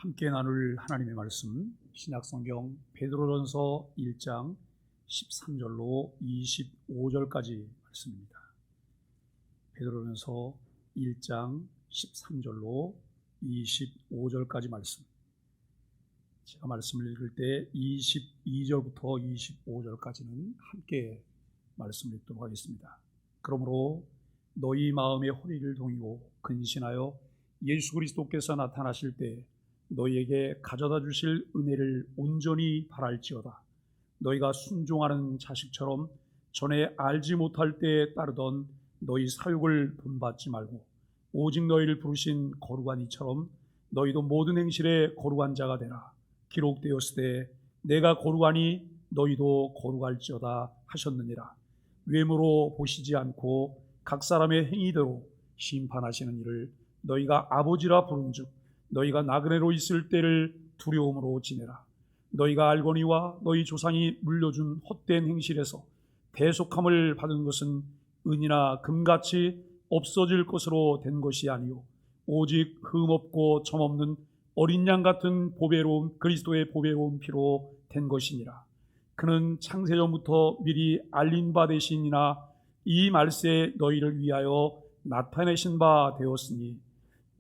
함께 나눌 하나님의 말씀, 신약성경 베드로전서 1장 13절로 25절까지 말씀입니다. 베드로전서 1장 13절로 25절까지 말씀. 제가 말씀을 읽을 때 22절부터 25절까지는 함께 말씀을 읽도록 하겠습니다. 그러므로 너희 마음의 허리를 동이고 근신하여 예수 그리스도께서 나타나실 때 너희에게 가져다 주실 은혜를 온전히 바랄지어다. 너희가 순종하는 자식처럼 전에 알지 못할 때에 따르던 너희 사육을 본받지 말고 오직 너희를 부르신 거룩한 이처럼 너희도 모든 행실에 거룩한 자가 되라. 기록되었을 때 내가 거룩하니 너희도 거룩할지어다 하셨느니라. 외모로 보시지 않고 각 사람의 행위대로 심판하시는 이를 너희가 아버지라 부른즉 너희가 나그네로 있을 때를 두려움으로 지내라. 너희가 알거니와 너희 조상이 물려준 헛된 행실에서 대속함을 받은 것은 은이나 금같이 없어질 것으로 된 것이 아니요 오직 흠없고 점없는 어린 양 같은 보배로운 그리스도의 보배로운 피로 된 것이니라. 그는 창세전부터 미리 알린 바 되시니나 이 말세에 너희를 위하여 나타내신 바 되었으니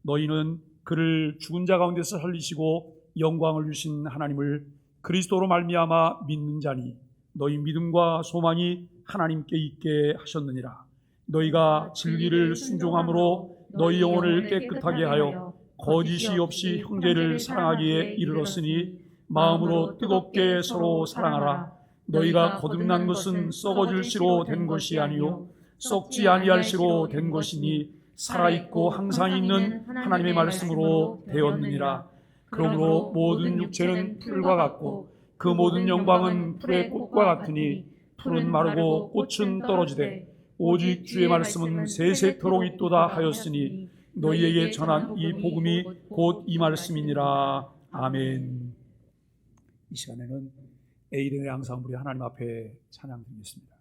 너희는 그를 죽은 자 가운데서 살리시고 영광을 주신 하나님을 그리스도로 말미암아 믿는 자니 너희 믿음과 소망이 하나님께 있게 하셨느니라. 너희가 진리를 순종함으로 너희 영혼을 깨끗하게 하여 거짓이 없이 형제를 사랑하기에 이르렀으니 마음으로 뜨겁게 서로 사랑하라. 너희가 거듭난 것은 썩어질 씨로 된 것이 아니요 썩지 아니할 씨로 된 것이니 살아있고 항상 있는 하나님의 말씀으로 되었느니라. 그러므로 모든 육체는 풀과 같고 그 모든 영광은 풀의 꽃과 같으니 풀은 마르고 꽃은 떨어지되 오직 주의 말씀은 세세토록 있도다 하였으니 너희에게 전한 이 복음이 곧 이 말씀이니라. 아멘. 이 시간에는 에이든의 양상부리 하나님 앞에 찬양 드리겠습니다.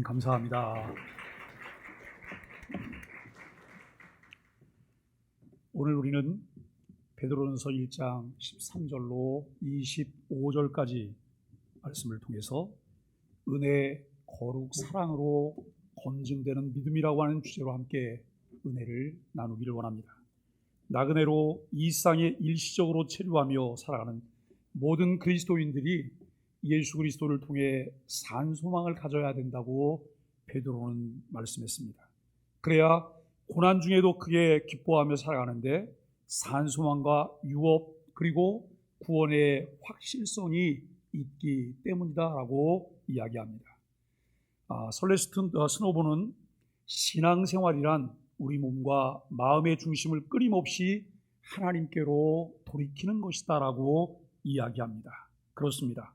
감사합니다. 오늘 우리는 베드로전서 1장 13절로 25절까지 말씀을 통해서 은혜, 거룩, 사랑으로 검증되는 믿음이라고 하는 주제로 함께 은혜를 나누기를 원합니다. 나그네로 이 세상에 일시적으로 체류하며 살아가는 모든 그리스도인들이 예수 그리스도를 통해 산 소망을 가져야 된다고 베드로는 말씀했습니다. 그래야 고난 중에도 크게 기뻐하며 살아가는데 산 소망과 유업 그리고 구원의 확실성이 있기 때문이다라고 이야기합니다. 설레스턴 스노보는 신앙생활이란 우리 몸과 마음의 중심을 끊임없이 하나님께로 돌이키는 것이다라고 이야기합니다. 그렇습니다.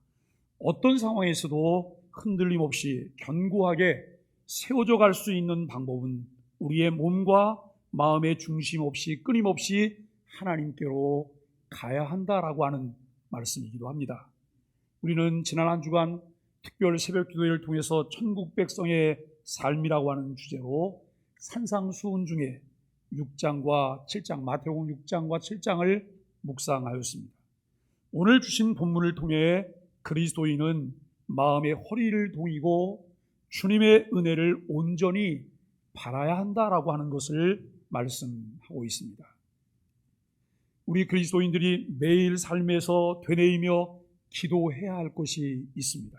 어떤 상황에서도 흔들림 없이 견고하게 세워져 갈 수 있는 방법은 우리의 몸과 마음의 중심 없이 끊임없이 하나님께로 가야 한다라고 하는 말씀이기도 합니다. 우리는 지난 한 주간 특별 새벽 기도회를 통해서 천국 백성의 삶이라고 하는 주제로 산상수훈 중에 6장과 7장, 마태복음 6장과 7장을 묵상하였습니다. 오늘 주신 본문을 통해 그리스도인은 마음의 허리를 동이고 주님의 은혜를 온전히 바라야 한다라고 하는 것을 말씀하고 있습니다. 우리 그리스도인들이 매일 삶에서 되뇌이며 기도해야 할 것이 있습니다.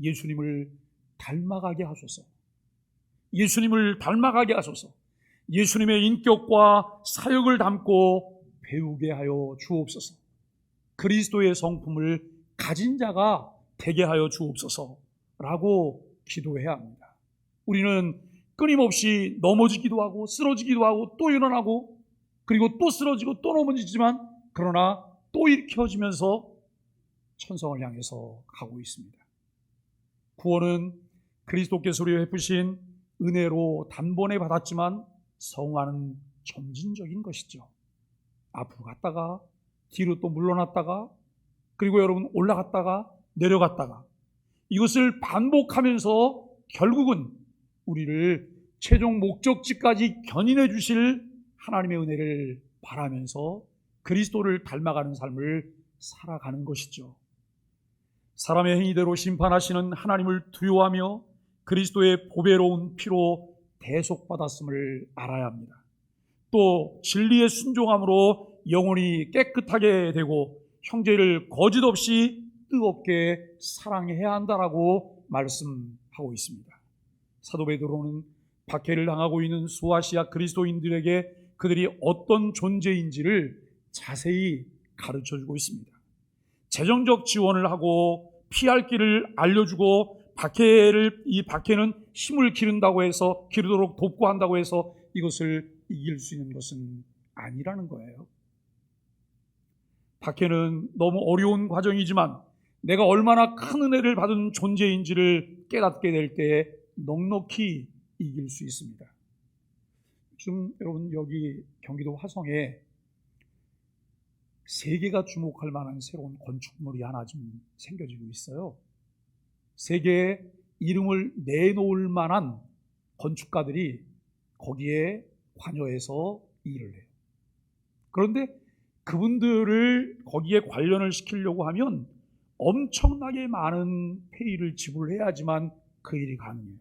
예수님을 닮아가게 하소서. 예수님을 닮아가게 하소서. 예수님의 인격과 사역을 담고 배우게 하여 주옵소서. 그리스도의 성품을 가진 자가 되게 하여 주옵소서라고 기도해야 합니다. 우리는 끊임없이 넘어지기도 하고 쓰러지기도 하고 또 일어나고 그리고 또 쓰러지고 또 넘어지지만 그러나 또 일으켜지면서 천성을 향해서 가고 있습니다. 구원은 그리스도께서 우리에 베푸신 은혜로 단번에 받았지만 성화는 점진적인 것이죠. 앞으로 갔다가 뒤로 또 물러났다가 그리고 여러분 올라갔다가 내려갔다가 이것을 반복하면서 결국은 우리를 최종 목적지까지 견인해 주실 하나님의 은혜를 바라면서 그리스도를 닮아가는 삶을 살아가는 것이죠. 사람의 행위대로 심판하시는 하나님을 두려워하며 그리스도의 보배로운 피로 대속받았음을 알아야 합니다. 또 진리의 순종함으로 영혼이 깨끗하게 되고 형제를 거짓 없이 뜨겁게 사랑해야 한다라고 말씀하고 있습니다. 사도 베드로는 박해를 당하고 있는 소아시아 그리스도인들에게 그들이 어떤 존재인지를 자세히 가르쳐주고 있습니다. 재정적 지원을 하고 피할 길을 알려주고 이 박해는 힘을 기른다고 해서 기르도록 돕고 한다고 해서 이것을 이길 수 있는 것은 아니라는 거예요. 박해는 너무 어려운 과정이지만 내가 얼마나 큰 은혜를 받은 존재인지를 깨닫게 될 때 넉넉히 이길 수 있습니다. 지금 여러분 여기 경기도 화성에 세계가 주목할 만한 새로운 건축물이 하나 좀 생겨지고 있어요. 세계에 이름을 내놓을 만한 건축가들이 거기에 관여해서 일을 해요. 그런데 그분들을 거기에 관련을 시키려고 하면 엄청나게 많은 페이를 지불해야지만 그 일이 가능해요.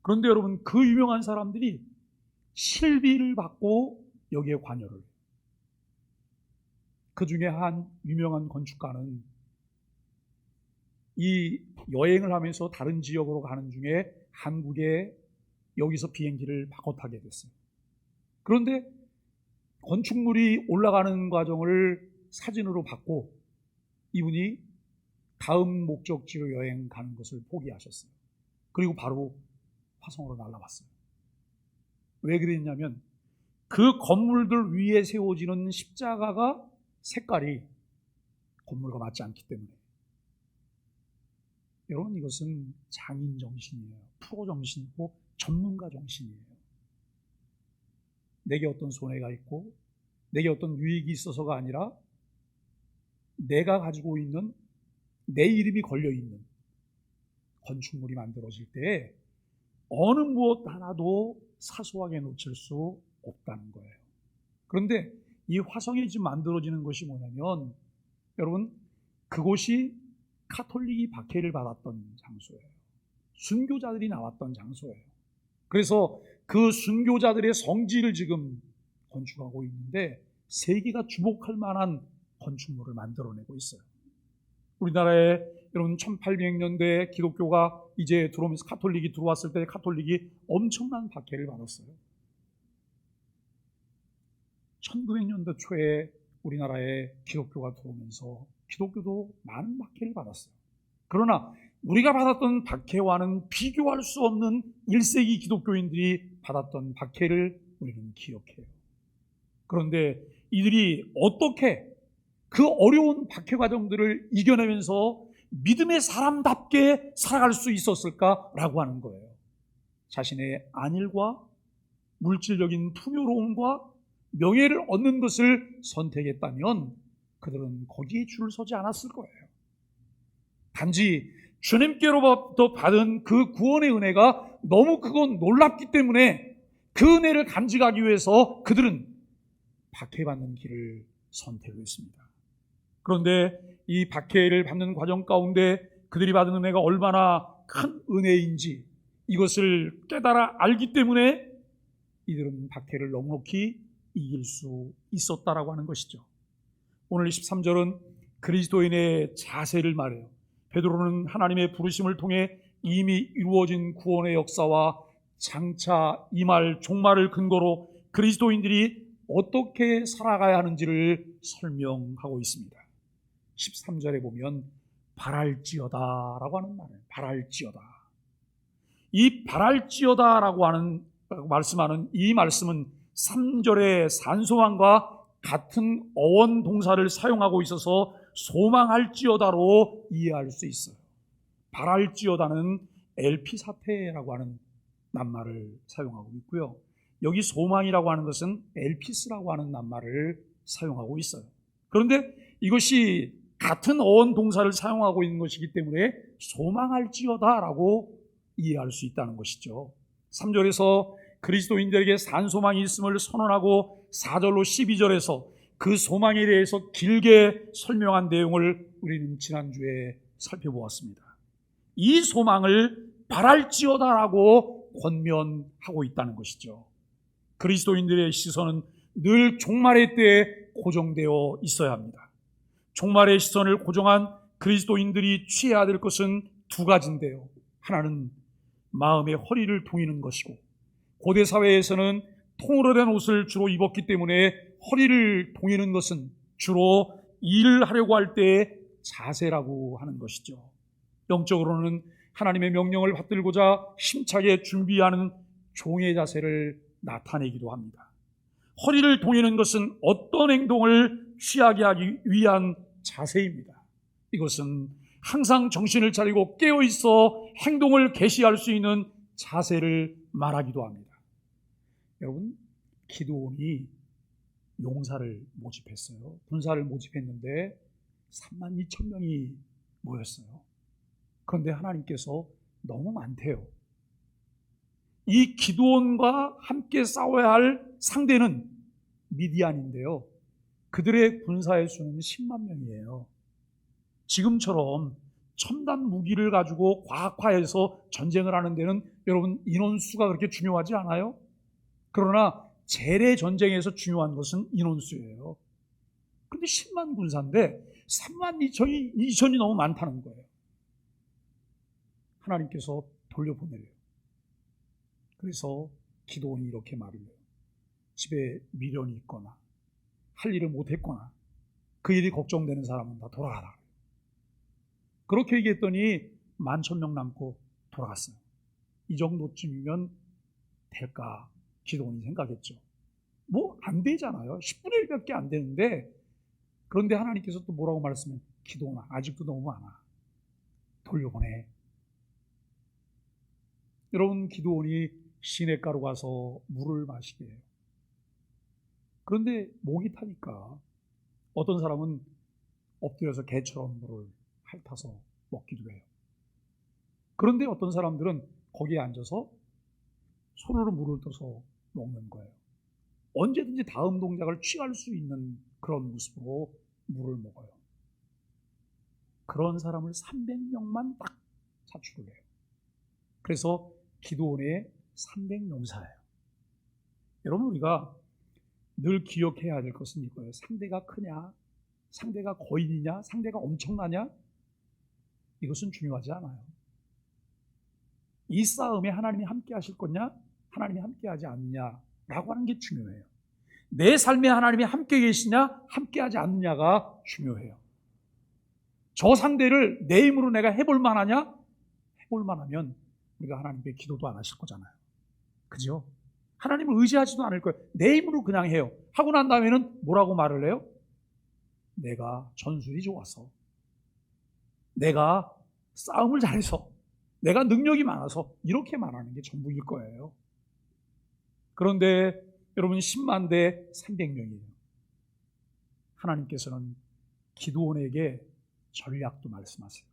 그런데 여러분 그 유명한 사람들이 실비를 받고 여기에 관여를 해요. 그 중에 한 유명한 건축가는 이 여행을 하면서 다른 지역으로 가는 중에 한국에 여기서 비행기를 바꿔 타게 됐어요. 그런데 건축물이 올라가는 과정을 사진으로 봤고 이분이 다음 목적지로 여행 가는 것을 포기하셨어요. 그리고 바로 화성으로 날아갔어요. 왜 그랬냐면 그 건물들 위에 세워지는 십자가가 색깔이 건물과 맞지 않기 때문에. 여러분 이것은 장인 정신이에요. 프로 정신이고 전문가 정신이에요. 내게 어떤 손해가 있고 내게 어떤 유익이 있어서가 아니라 내가 가지고 있는 내 이름이 걸려있는 건축물이 만들어질 때 어느 무엇 하나도 사소하게 놓칠 수 없다는 거예요. 그런데 이 화성이 지금 만들어지는 것이 뭐냐면, 여러분, 그곳이 카톨릭이 박해를 받았던 장소예요. 순교자들이 나왔던 장소예요. 그래서 그 순교자들의 성지를 지금 건축하고 있는데, 세계가 주목할 만한 건축물을 만들어내고 있어요. 우리나라에 여러분 1800년대에 기독교가 이제 들어오면서 카톨릭이 들어왔을 때 카톨릭이 엄청난 박해를 받았어요. 1900년대 초에 우리나라에 기독교가 들어오면서 기독교도 많은 박해를 받았어요. 그러나 우리가 받았던 박해와는 비교할 수 없는 1세기 기독교인들이 받았던 박해를 우리는 기억해요. 그런데 이들이 어떻게 그 어려운 박해 과정들을 이겨내면서 믿음의 사람답게 살아갈 수 있었을까라고 하는 거예요. 자신의 안일과 물질적인 풍요로움과 명예를 얻는 것을 선택했다면 그들은 거기에 줄을 서지 않았을 거예요. 단지 주님께로부터 받은 그 구원의 은혜가 너무 크고 놀랍기 때문에 그 은혜를 간직하기 위해서 그들은 박해받는 길을 선택했습니다. 그런데 이 박해를 받는 과정 가운데 그들이 받은 은혜가 얼마나 큰 은혜인지 이것을 깨달아 알기 때문에 이들은 박해를 넉넉히 이길 수 있었다라고 하는 것이죠. 오늘 13절은 그리스도인의 자세를 말해요. 베드로는 하나님의 부르심을 통해 이미 이루어진 구원의 역사와 장차 임할 종말을 근거로 그리스도인들이 어떻게 살아가야 하는지를 설명하고 있습니다. 13절에 보면 바랄지어다라고 하는 말이에요. 바랄지어다. 이 바랄지어다라고 하는 말씀하는 이 말씀은 3절의 산소망과 같은 어원 동사를 사용하고 있어서 소망할지어다로 이해할 수 있어요. 바랄지어다는 엘피사테라고 하는 낱말을 사용하고 있고요. 여기 소망이라고 하는 것은 엘피스라고 하는 낱말을 사용하고 있어요. 그런데 이것이 같은 어원 동사를 사용하고 있는 것이기 때문에 소망할지어다라고 이해할 수 있다는 것이죠. 3절에서 그리스도인들에게 산소망이 있음을 선언하고 4절로 12절에서 그 소망에 대해서 길게 설명한 내용을 우리는 지난주에 살펴보았습니다. 이 소망을 바랄지어다라고 권면하고 있다는 것이죠. 그리스도인들의 시선은 늘 종말의 때에 고정되어 있어야 합니다. 종말의 시선을 고정한 그리스도인들이 취해야 될 것은 두 가지인데요. 하나는 마음의 허리를 동이는 것이고, 고대 사회에서는 통으로 된 옷을 주로 입었기 때문에 허리를 동이는 것은 주로 일을 하려고 할 때의 자세라고 하는 것이죠. 영적으로는 하나님의 명령을 받들고자 힘차게 준비하는 종의 자세를 나타내기도 합니다. 허리를 동이는 것은 어떤 행동을 취하게 하기 위한 자세입니다. 이것은 항상 정신을 차리고 깨어있어 행동을 개시할 수 있는 자세를 말하기도 합니다. 여러분, 기드온이 용사를 모집했어요. 군사를 모집했는데 32,000명이 모였어요. 그런데 하나님께서 너무 많대요. 이 기드온과 함께 싸워야 할 상대는 미디안인데요. 그들의 군사의 수는 10만 명이에요. 지금처럼 첨단 무기를 가지고 과학화해서 전쟁을 하는 데는 여러분 인원수가 그렇게 중요하지 않아요? 그러나 재래 전쟁에서 중요한 것은 인원수예요. 그런데 10만 군사인데 3만 2천이 너무 많다는 거예요. 하나님께서 돌려보내래요. 그래서 기드온이 이렇게 말을 해요. 집에 미련이 있거나 할 일을 못했거나 그 일이 걱정되는 사람은 다 돌아가라. 그렇게 얘기했더니 11,000명 남고 돌아갔어요. 이 정도쯤이면 될까? 기드온이 생각했죠. 뭐 안 되잖아요. 10분의 1밖에 안 되는데. 그런데 하나님께서 또 뭐라고 말씀해요? 기드온아, 아직도 너무 많아. 돌려보내. 여러분, 기드온이 시냇가로 가서 물을 마시게 해요. 그런데 목이 타니까 어떤 사람은 엎드려서 개처럼 물을 핥아서 먹기도 해요. 그런데 어떤 사람들은 거기에 앉아서 손으로 물을 떠서 먹는 거예요. 언제든지 다음 동작을 취할 수 있는 그런 모습으로 물을 먹어요. 그런 사람을 300명만 딱 자축을 해요. 그래서 기드온의 300용사예요. 여러분, 우리가 늘 기억해야 될 것은 이거예요. 상대가 크냐, 상대가 거인이냐, 상대가 엄청나냐, 이것은 중요하지 않아요. 이 싸움에 하나님이 함께 하실 거냐, 하나님이 함께 하지 않느냐라고 하는 게 중요해요. 내 삶에 하나님이 함께 계시냐, 함께 하지 않느냐가 중요해요. 저 상대를 내 힘으로 내가 해볼 만하냐? 해볼 만하면 우리가 하나님께 기도도 안 하실 거잖아요. 그죠? 하나님을 의지하지도 않을 거예요. 내 힘으로 그냥 해요. 하고 난 다음에는 뭐라고 말을 해요? 내가 전술이 좋아서, 내가 싸움을 잘해서, 내가 능력이 많아서, 이렇게 말하는 게 전부일 거예요. 그런데 여러분, 10만 대 300명이에요. 하나님께서는 기드온에게 전략도 말씀하세요.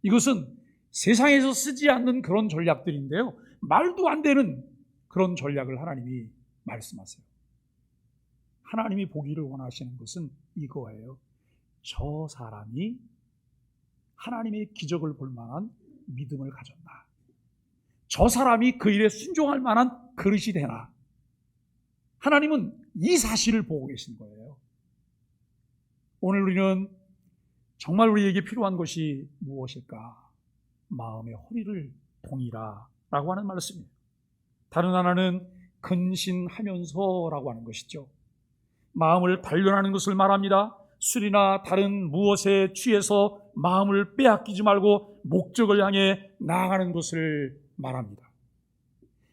이것은 세상에서 쓰지 않는 그런 전략들인데요, 말도 안 되는 그런 전략을 하나님이 말씀하세요. 하나님이 보기를 원하시는 것은 이거예요. 저 사람이 하나님의 기적을 볼 만한 믿음을 가졌나? 저 사람이 그 일에 순종할 만한 그릇이 되나? 하나님은 이 사실을 보고 계신 거예요. 오늘 우리는 정말 우리에게 필요한 것이 무엇일까? 마음의 허리를 동이라 라고 하는 말씀이에요. 다른 하나는 근신하면서라고 하는 것이죠. 마음을 단련하는 것을 말합니다. 술이나 다른 무엇에 취해서 마음을 빼앗기지 말고 목적을 향해 나아가는 것을 말합니다.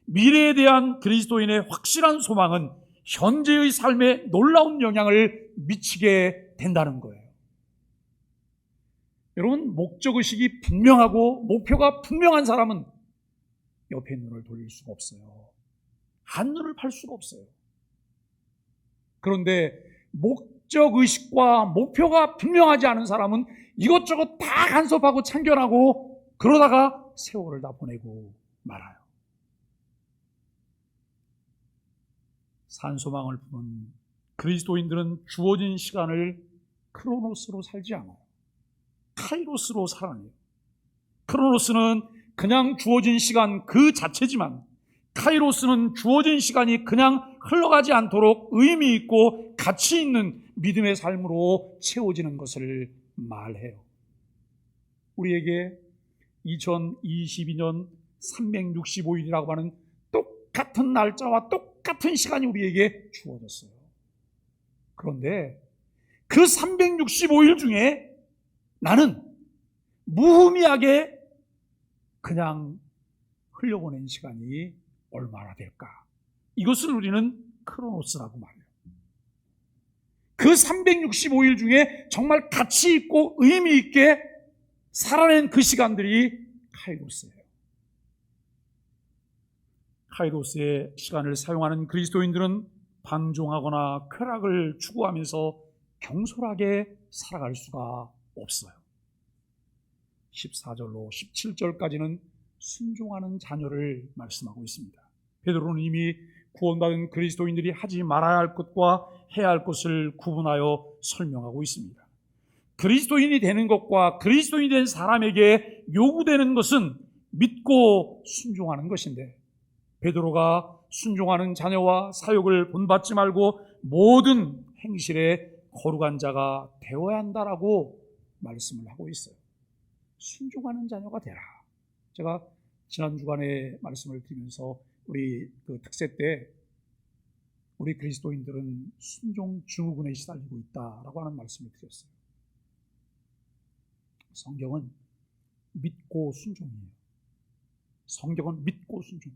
미래에 대한 그리스도인의 확실한 소망은 현재의 삶에 놀라운 영향을 미치게 된다는 거예요. 여러분, 목적의식이 분명하고 목표가 분명한 사람은 옆에 눈을 돌릴 수가 없어요. 한눈을 팔 수가 없어요. 그런데 목적의식과 목표가 분명하지 않은 사람은 이것저것 다 간섭하고 참견하고 그러다가 세월을 다 보내고 말아요. 산소망을 품은 그리스도인들은 주어진 시간을 크로노스로 살지 않아요. 카이로스로 살아내요. 크로노스는 그냥 주어진 시간 그 자체지만, 카이로스는 주어진 시간이 그냥 흘러가지 않도록 의미 있고 가치 있는 믿음의 삶으로 채워지는 것을 말해요. 우리에게 2022년 365일이라고 하는 똑같은 날짜와 똑같은 시간이 우리에게 주어졌어요. 그런데 그 365일 중에 나는 무의미하게 그냥 흘려보낸 시간이 얼마나 될까? 이것을 우리는 크로노스라고 말해요. 그 365일 중에 정말 가치 있고 의미 있게 살아낸 그 시간들이 카이로스예요. 카이로스의 시간을 사용하는 그리스도인들은 방종하거나 쾌락을 추구하면서 경솔하게 살아갈 수가 없어요. 14절로 17절까지는 순종하는 자녀를 말씀하고 있습니다. 베드로는 이미 구원받은 그리스도인들이 하지 말아야 할 것과 해야 할 것을 구분하여 설명하고 있습니다. 그리스도인이 되는 것과 그리스도인이 된 사람에게 요구되는 것은 믿고 순종하는 것인데, 베드로가 순종하는 자녀와 사역을 본받지 말고 모든 행실에 거룩한 자가 되어야 한다라고 말씀을 하고 있어요. 순종하는 자녀가 되라. 제가 지난 주간에 말씀을 드리면서 우리 그 특세 때 우리 그리스도인들은 순종 증후군에 시달리고 있다라고 하는 말씀을 드렸어요. 성경은 믿고 순종이에요. 성경은 믿고 순종.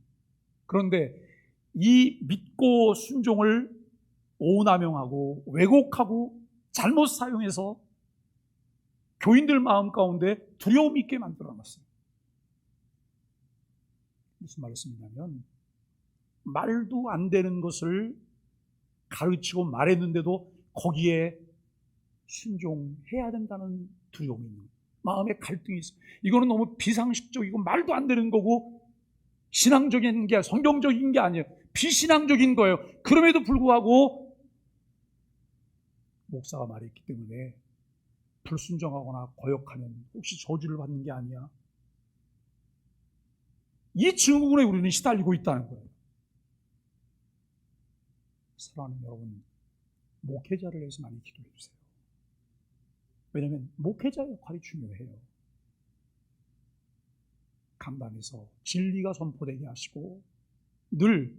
그런데 이 믿고 순종을 오남용하고 왜곡하고 잘못 사용해서 교인들 마음 가운데 두려움 있게 만들어놨어요. 무슨 말씀이냐면, 말도 안 되는 것을 가르치고 말했는데도 거기에 순종해야 된다는 두려움이 있는 거예요. 마음에 갈등이 있어. 이거는 너무 비상식적이고 말도 안 되는 거고 신앙적인 게 성경적인 게 아니에요. 비신앙적인 거예요. 그럼에도 불구하고 목사가 말했기 때문에 불순종하거나 거역하면 혹시 저주를 받는 게 아니야. 이 증후군에 우리는 시달리고 있다는 거예요. 사랑하는 여러분, 목회자를 위해서 많이 기도해 주세요. 왜냐하면 목회자의 역할이 중요해요. 강단에서 진리가 선포되게 하시고 늘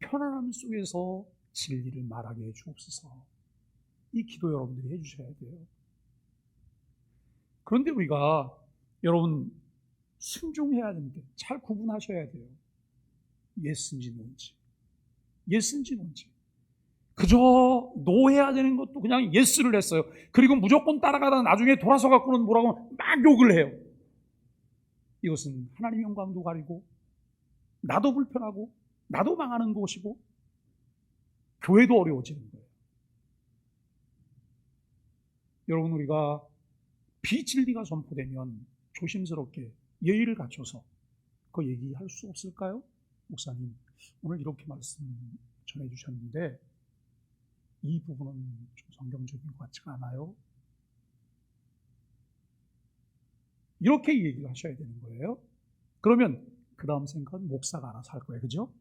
편안함 속에서 진리를 말하게 해 주옵소서. 이 기도 여러분들이 해주셔야 돼요. 그런데 우리가 여러분 순종해야 되는데 잘 구분하셔야 돼요. 예스인지 노인지, 예스인지 노인지. 그저 노해야 되는 것도 그냥 예스를 했어요. 그리고 무조건 따라가다가 나중에 돌아서 갖고는 뭐라고 막 욕을 해요. 이것은 하나님 영광도 가리고 나도 불편하고 나도 망하는 것이고 교회도 어려워지는 거예요. 여러분, 우리가 비진리가 선포되면 조심스럽게 예의를 갖춰서 그 얘기할 수 없을까요? 목사님, 오늘 이렇게 말씀 전해주셨는데 이 부분은 좀 성경적인 것 같지가 않아요? 이렇게 얘기를 하셔야 되는 거예요. 그러면 그 다음 생각은 목사가 알아서 할 거예요. 그죠?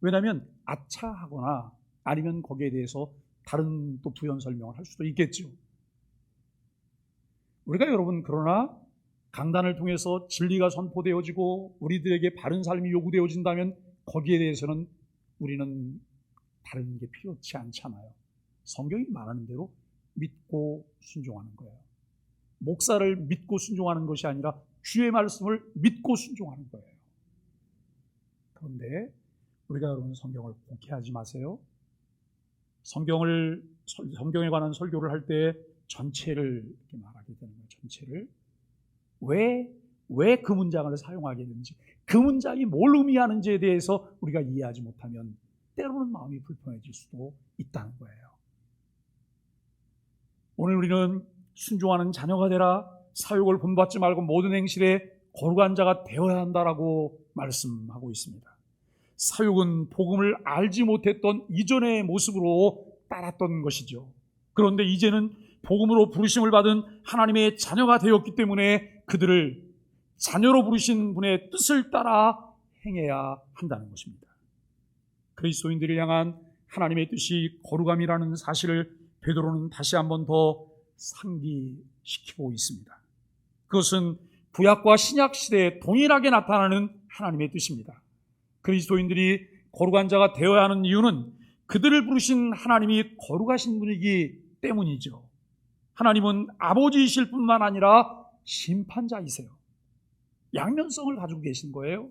왜냐하면 아차하거나 아니면 거기에 대해서 다른 또 부연 설명을 할 수도 있겠죠. 우리가 여러분 그러나 강단을 통해서 진리가 선포되어지고 우리들에게 바른 삶이 요구되어진다면 거기에 대해서는 우리는 다른 게 필요치 않잖아요. 성경이 말하는 대로 믿고 순종하는 거예요. 목사를 믿고 순종하는 것이 아니라 주의 말씀을 믿고 순종하는 거예요. 그런데 우리가 여러분 성경을 곡해하지 마세요. 성경에 관한 설교를 할 때 전체를 이렇게 말하게 되는 거예요. 전체를. 왜 그 문장을 사용하게 되는지, 그 문장이 뭘 의미하는지에 대해서 우리가 이해하지 못하면 때로는 마음이 불편해질 수도 있다는 거예요. 오늘 우리는 순종하는 자녀가 되라, 사욕을 본받지 말고 모든 행실에 거룩한 자가 되어야 한다라고 말씀하고 있습니다. 사욕은 복음을 알지 못했던 이전의 모습으로 따랐던 것이죠. 그런데 이제는 복음으로 부르심을 받은 하나님의 자녀가 되었기 때문에 그들을 자녀로 부르신 분의 뜻을 따라 행해야 한다는 것입니다. 그리스도인들을 향한 하나님의 뜻이 거룩함이라는 사실을 베드로는 다시 한번 더 상기시키고 있습니다. 그것은 구약과 신약 시대에 동일하게 나타나는 하나님의 뜻입니다. 그리스도인들이 거룩한 자가 되어야 하는 이유는 그들을 부르신 하나님이 거룩하신 분이기 때문이죠. 하나님은 아버지이실 뿐만 아니라 심판자이세요. 양면성을 가지고 계신 거예요.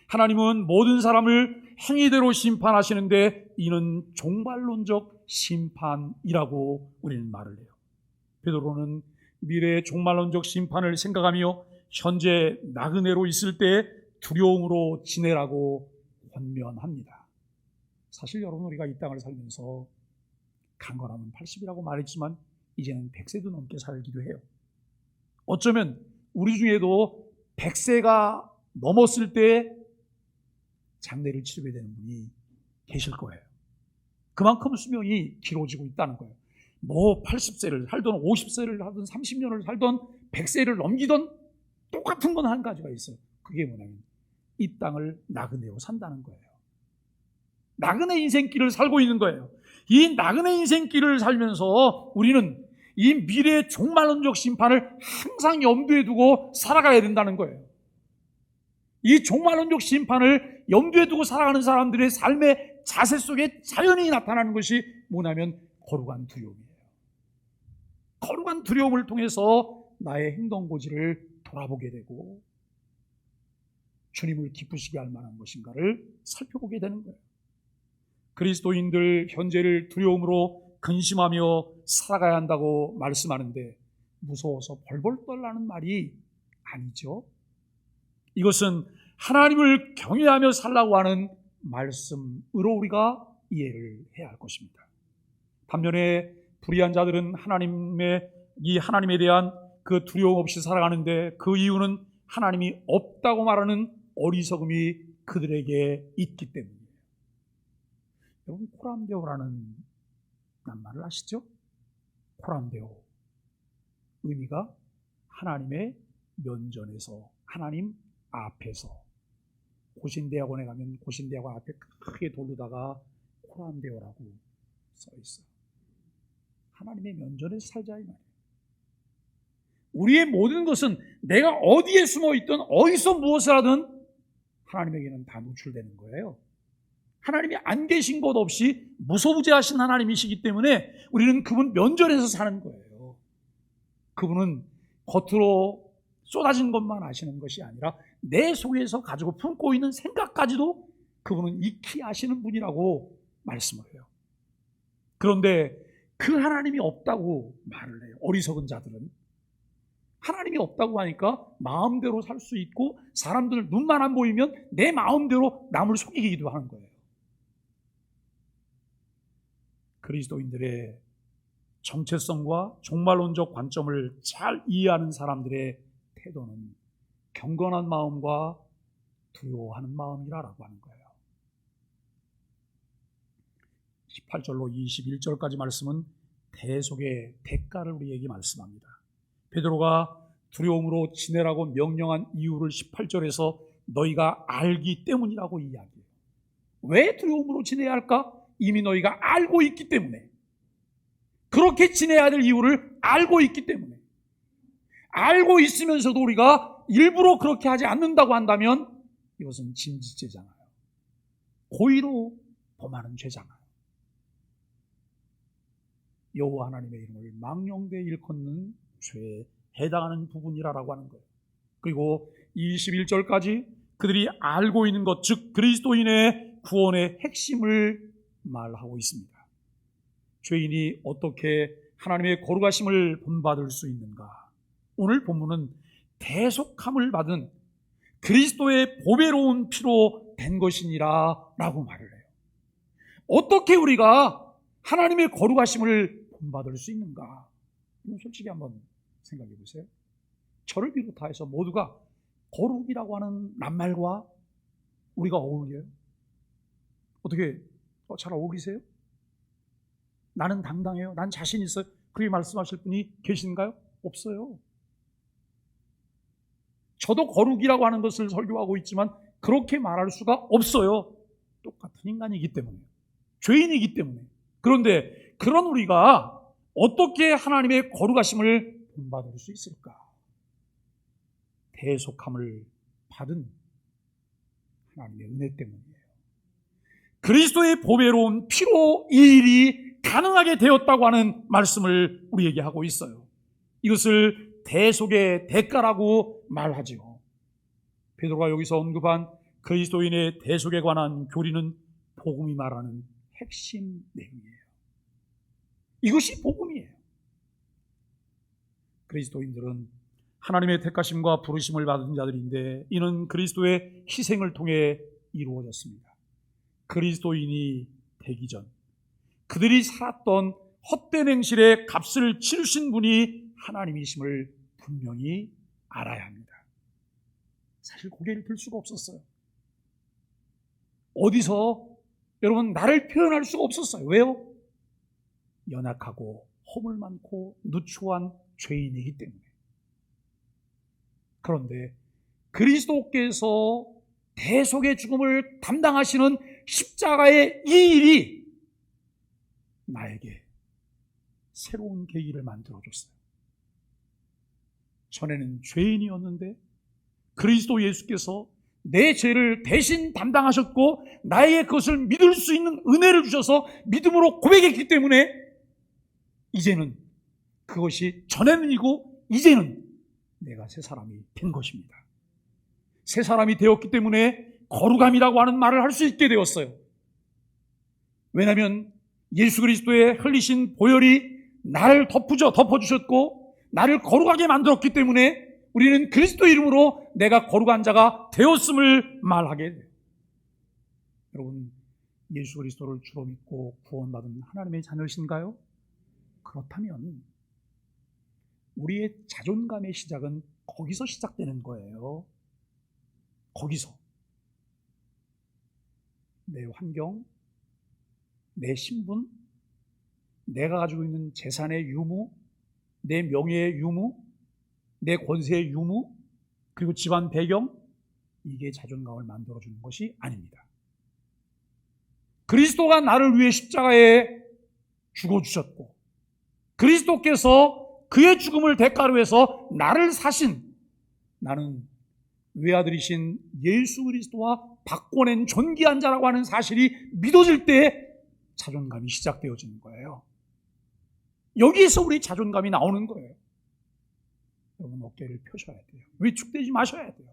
하나님은 모든 사람을 행위대로 심판하시는데 이는 종말론적 심판이라고 우리는 말을 해요. 베드로는 미래의 종말론적 심판을 생각하며 현재 나그네로 있을 때 두려움으로 지내라고 권면합니다. 사실 여러분, 우리가 이 땅을 살면서 강건하면 80이라고 말했지만 이제는 100세도 넘게 살기도 해요. 어쩌면 우리 중에도 100세가 넘었을 때 장례를 치르게 되는 분이 계실 거예요. 그만큼 수명이 길어지고 있다는 거예요. 뭐 80세를 살던 50세를 하든 30년을 살던 100세를 넘기던 똑같은 건 한 가지가 있어요. 그게 뭐냐면 이 땅을 나그네로 산다는 거예요. 나그네 인생길을 살고 있는 거예요. 이 나그네 인생길을 살면서 우리는 이 미래의 종말론적 심판을 항상 염두에 두고 살아가야 된다는 거예요. 이 종말론적 심판을 염두에 두고 살아가는 사람들의 삶의 자세 속에 자연히 나타나는 것이 뭐냐면 거룩한 두려움이에요. 거룩한 두려움을 통해서 나의 행동고지를 돌아보게 되고 주님을 기쁘시게 할 만한 것인가를 살펴보게 되는 거예요. 그리스도인들 현재를 두려움으로 근심하며 살아가야 한다고 말씀하는데 무서워서 벌벌 떨라는 말이 아니죠. 이것은 하나님을 경외하며 살라고 하는 말씀으로 우리가 이해를 해야 할 것입니다. 반면에 불의한 자들은 하나님에 대한 그 두려움 없이 살아가는데 그 이유는 하나님이 없다고 말하는 어리석음이 그들에게 있기 때문이에요. 여러분, 코람데오라는 낱말을 아시죠? 코람데오, 의미가 하나님의 면전에서, 하나님 앞에서. 고신대학원에 가면 고신대학원 앞에 크게 돌르다가 코람데오라고 써 있어요. 하나님의 면전에서 살자 이 말이에요. 우리의 모든 것은 내가 어디에 숨어 있든 어디서 무엇을 하든 하나님에게는 다 노출되는 거예요. 하나님이 안 계신 곳 없이 무소부재하신 하나님이시기 때문에 우리는 그분 면전에서 사는 거예요. 그분은 겉으로 쏟아진 것만 아시는 것이 아니라 내 속에서 가지고 품고 있는 생각까지도 그분은 익히 아시는 분이라고 말씀을 해요. 그런데 그 하나님이 없다고 말을 해요. 어리석은 자들은 하나님이 없다고 하니까 마음대로 살 수 있고 사람들 눈만 안 보이면 내 마음대로 남을 속이기도 하는 거예요. 그리스도인들의 정체성과 종말론적 관점을 잘 이해하는 사람들의 태도는 경건한 마음과 두려워하는 마음이라고 하는 거예요. 18절로 21절까지 말씀은 대속의 대가를 우리에게 말씀합니다. 베드로가 두려움으로 지내라고 명령한 이유를 18절에서 너희가 알기 때문이라고 이야기해요. 왜 두려움으로 지내야 할까? 이미 너희가 알고 있기 때문에. 그렇게 지내야 될 이유를 알고 있기 때문에. 알고 있으면서도 우리가 일부러 그렇게 하지 않는다고 한다면 이것은 짐짓죄잖아요. 고의로 범하는 죄잖아요. 여호와 하나님의 이름을 망령되이 일컫는 죄에 해당하는 부분이라고 하는 거예요. 그리고 21절까지 그들이 알고 있는 것, 즉 그리스도인의 구원의 핵심을 말하고 있습니다. 죄인이 어떻게 하나님의 거룩하심을 본받을 수 있는가? 오늘 본문은 대속함을 받은 그리스도의 보배로운 피로 된 것이니라 라고 말을 해요. 어떻게 우리가 하나님의 거룩하심을 본받을 수 있는가? 솔직히 한번 생각해 보세요. 저를 비롯해서 모두가 거룩이라고 하는 낱말과 우리가 어울려요? 어떻게 잘 어울리세요? 나는 당당해요. 난 자신 있어요. 그렇게 말씀하실 분이 계신가요? 없어요. 저도 거룩이라고 하는 것을 설교하고 있지만 그렇게 말할 수가 없어요. 똑같은 인간이기 때문에, 죄인이기 때문에. 그런데 그런 우리가 어떻게 하나님의 거룩하심을 본받을 수 있을까? 대속함을 받은 하나님의 은혜 때문이에요. 그리스도의 보배로운 피로 이 일이 가능하게 되었다고 하는 말씀을 우리에게 하고 있어요. 이것을 대속의 대가라고 말하지요. 베드로가 여기서 언급한 그리스도인의 대속에 관한 교리는 복음이 말하는 핵심 내용이에요. 이것이 복음이에요. 그리스도인들은 하나님의 택하심과 부르심을 받은 자들인데 이는 그리스도의 희생을 통해 이루어졌습니다. 그리스도인이 되기 전 그들이 살았던 헛된 행실의 값을 치르신 분이 하나님이심을 분명히 알아야 합니다. 사실 고개를 들 수가 없었어요. 어디서 여러분 나를 표현할 수가 없었어요. 왜요? 연약하고 허물 많고 누추한 죄인이기 때문에. 그런데 그리스도께서 대속의 죽음을 담당하시는 십자가의 이 일이 나에게 새로운 계기를 만들어줬어요. 전에는 죄인이었는데 그리스도 예수께서 내 죄를 대신 담당하셨고 나에게 그것을 믿을 수 있는 은혜를 주셔서 믿음으로 고백했기 때문에 이제는 그것이 전에는이고 이제는 내가 새 사람이 된 것입니다. 새 사람이 되었기 때문에 거룩함이라고 하는 말을 할 수 있게 되었어요. 왜냐하면 예수 그리스도의 흘리신 보혈이 나를 덮어주셨고 나를 거룩하게 만들었기 때문에 우리는 그리스도 이름으로 내가 거룩한 자가 되었음을 말하게 돼요. 여러분, 예수 그리스도를 주로 믿고 구원받은 하나님의 자녀이신가요? 그렇다면 우리의 자존감의 시작은 거기서 시작되는 거예요. 거기서. 내 환경, 내 신분, 내가 가지고 있는 재산의 유무, 내 명예의 유무, 내 권세의 유무, 그리고 집안 배경, 이게 자존감을 만들어주는 것이 아닙니다. 그리스도가 나를 위해 십자가에 죽어주셨고, 그리스도께서 그의 죽음을 대가로 해서 나를 사신, 나는 외아들이신 예수 그리스도와 바꿔낸 존귀한 자라고 하는 사실이 믿어질 때 자존감이 시작되어지는 거예요. 여기에서 우리 자존감이 나오는 거예요. 여러분, 어깨를 펴셔야 돼요. 위축되지 마셔야 돼요.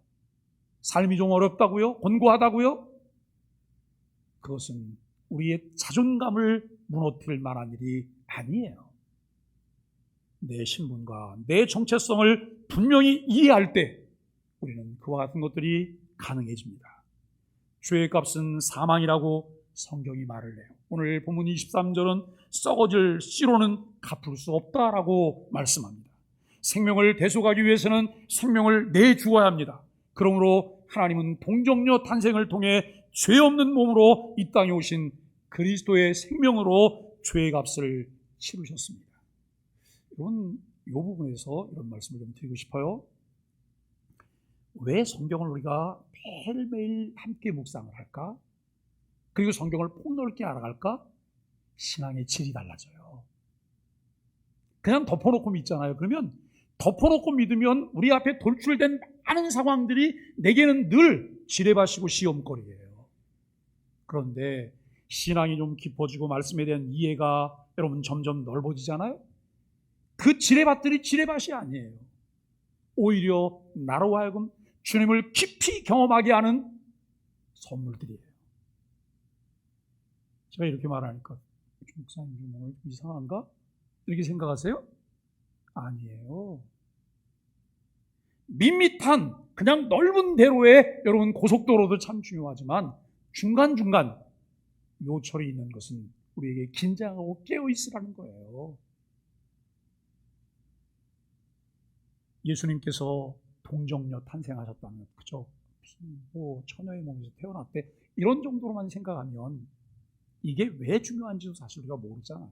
삶이 좀 어렵다고요? 곤고하다고요? 그것은 우리의 자존감을 무너뜨릴 만한 일이 아니에요. 내 신분과 내 정체성을 분명히 이해할 때 우리는 그와 같은 것들이 가능해집니다. 죄의 값은 사망이라고 성경이 말을 해요. 오늘 본문 23절은 썩어질 씨로는 갚을 수 없다라고 말씀합니다. 생명을 대속하기 위해서는 생명을 내주어야 합니다. 그러므로 하나님은 동정녀 탄생을 통해 죄 없는 몸으로 이 땅에 오신 그리스도의 생명으로 죄의 값을 치르셨습니다. 여러분, 이 부분에서 이런 말씀을 좀 드리고 싶어요. 왜 성경을 우리가 매일매일 함께 묵상을 할까? 그리고 성경을 폭넓게 알아갈까? 신앙의 질이 달라져요. 그냥 덮어놓고 믿잖아요. 그러면 덮어놓고 믿으면 우리 앞에 돌출된 많은 상황들이 내게는 늘 지뢰밭이고 시험거리예요. 그런데 신앙이 좀 깊어지고 말씀에 대한 이해가 여러분 점점 넓어지잖아요. 그 지뢰밭들이 지뢰밭이 아니에요. 오히려 나로 하여금 주님을 깊이 경험하게 하는 선물들이에요. 제가 이렇게 말하니까 목사님 좀 오늘 이상한가? 이렇게 생각하세요? 아니에요. 밋밋한 그냥 넓은 대로에 여러분 고속도로도 참 중요하지만 중간중간 요철이 있는 것은 우리에게 긴장하고 깨어있으라는 거예요. 예수님께서 동정녀 탄생하셨다는, 그죠? 뭐 처녀의 몸에서 태어났대, 이런 정도로만 생각하면 이게 왜 중요한지도 사실 우리가 모르잖아요.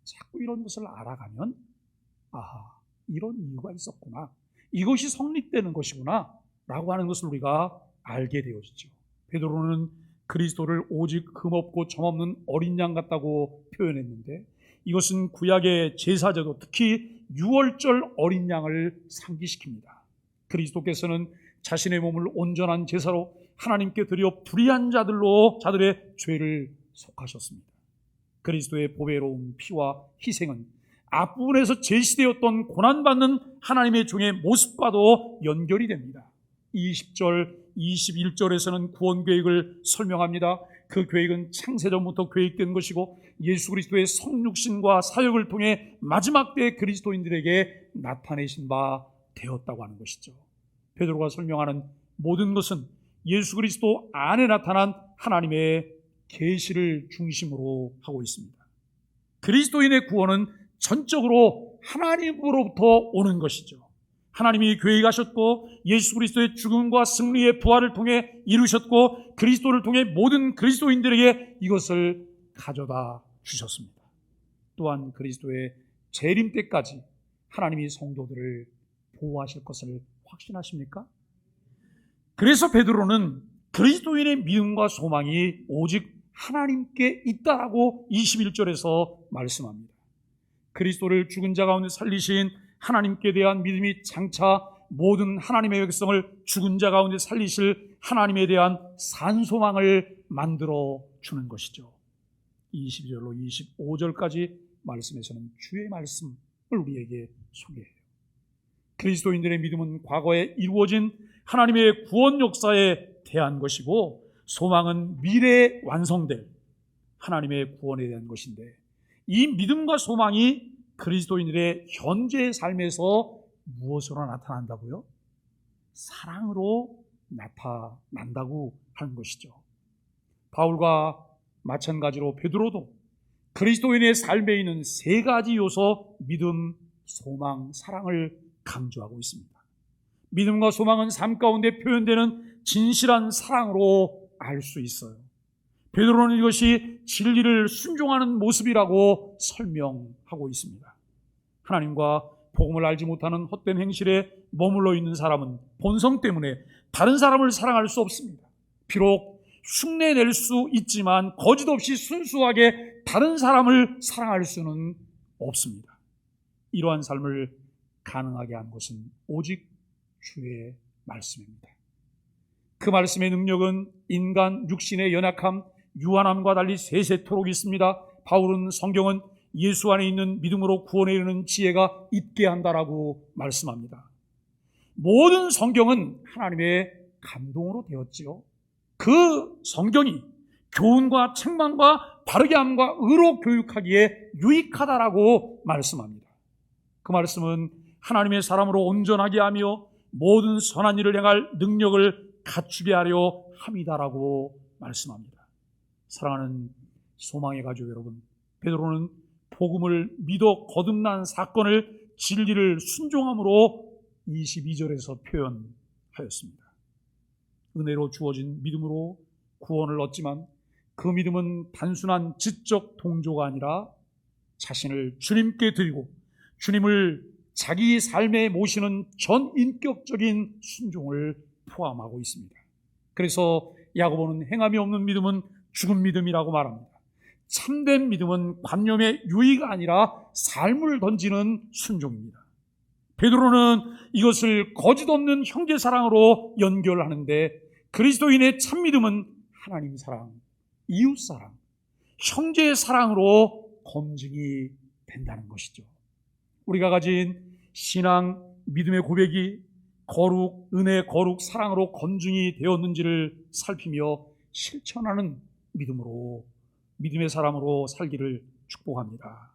자꾸 이런 것을 알아가면 아하, 이런 이유가 있었구나, 이것이 성립되는 것이구나 라고 하는 것을 우리가 알게 되어지죠. 베드로는 그리스도를 오직 흠없고 점없는 어린 양 같다고 표현했는데, 이것은 구약의 제사제도, 특히 유월절 어린 양을 상기시킵니다. 그리스도께서는 자신의 몸을 온전한 제사로 하나님께 드려 불의한 자들의 죄를 속하셨습니다. 그리스도의 보배로운 피와 희생은 앞부분에서 제시되었던 고난받는 하나님의 종의 모습과도 연결이 됩니다. 20절, 21절에서는 구원 계획을 설명합니다. 그 계획은 창세전부터 계획된 것이고 예수 그리스도의 성육신과 사역을 통해 마지막 때 그리스도인들에게 나타내신 바 되었다고 하는 것이죠. 베드로가 설명하는 모든 것은 예수 그리스도 안에 나타난 하나님의 계시를 중심으로 하고 있습니다. 그리스도인의 구원은 전적으로 하나님으로부터 오는 것이죠. 하나님이 계획하셨고 예수 그리스도의 죽음과 승리의 부활을 통해 이루셨고 그리스도를 통해 모든 그리스도인들에게 이것을 가져다 주셨습니다. 또한 그리스도의 재림 때까지 하나님이 성도들을 보호하실 것을 확신하십니까? 그래서 베드로는 그리스도인의 믿음과 소망이 오직 하나님께 있다라고 21절에서 말씀합니다. 그리스도를 죽은 자 가운데 살리신 하나님께 대한 믿음이 장차 모든 하나님의 백성을 죽은 자 가운데 살리실 하나님에 대한 산소망을 만들어 주는 것이죠. 22절로 25절까지 말씀에서는 주의 말씀을 우리에게 소개해요. 그리스도인들의 믿음은 과거에 이루어진 하나님의 구원 역사에 대한 것이고 소망은 미래에 완성될 하나님의 구원에 대한 것인데, 이 믿음과 소망이 그리스도인들의 현재의 삶에서 무엇으로 나타난다고요? 사랑으로 나타난다고 하는 것이죠. 바울과 마찬가지로 베드로도 그리스도인의 삶에 있는 세 가지 요소, 믿음, 소망, 사랑을 강조하고 있습니다. 믿음과 소망은 삶 가운데 표현되는 진실한 사랑으로 알 수 있어요. 베드로는 이것이 진리를 순종하는 모습이라고 설명하고 있습니다. 하나님과 복음을 알지 못하는 헛된 행실에 머물러 있는 사람은 본성 때문에 다른 사람을 사랑할 수 없습니다. 비록 흉내낼 수 있지만 거짓 없이 순수하게 다른 사람을 사랑할 수는 없습니다. 이러한 삶을 가능하게 한 것은 오직 주의 말씀입니다. 그 말씀의 능력은 인간 육신의 연약함, 유한함과 달리 세세토록 있습니다. 바울은 성경은 예수 안에 있는 믿음으로 구원에 이르는 지혜가 있게 한다라고 말씀합니다. 모든 성경은 하나님의 감동으로 되었지요. 그 성경이 교훈과 책망과 바르게 함과 의로 교육하기에 유익하다라고 말씀합니다. 그 말씀은 하나님의 사람으로 온전하게 하며 모든 선한 일을 행할 능력을 갖추게 하려 함이다라고 말씀합니다. 사랑하는 소망의 가족 여러분, 베드로는 복음을 믿어 거듭난 사건을 진리를 순종함으로 22절에서 표현하였습니다. 은혜로 주어진 믿음으로 구원을 얻지만 그 믿음은 단순한 지적 동조가 아니라 자신을 주님께 드리고 주님을 자기 삶에 모시는 전인격적인 순종을 포함하고 있습니다. 그래서 야고보는 행함이 없는 믿음은 죽은 믿음이라고 말합니다. 참된 믿음은 관념의 유의가 아니라 삶을 던지는 순종입니다. 베드로는 이것을 거짓 없는 형제 사랑으로 연결하는데 그리스도인의 참 믿음은 하나님 사랑, 이웃 사랑, 형제의 사랑으로 검증이 된다는 것이죠. 우리가 가진 신앙, 믿음의 고백이 거룩, 은혜, 거룩, 사랑으로 검증이 되었는지를 살피며 실천하는 믿음으로, 믿음의 사람으로 살기를 축복합니다.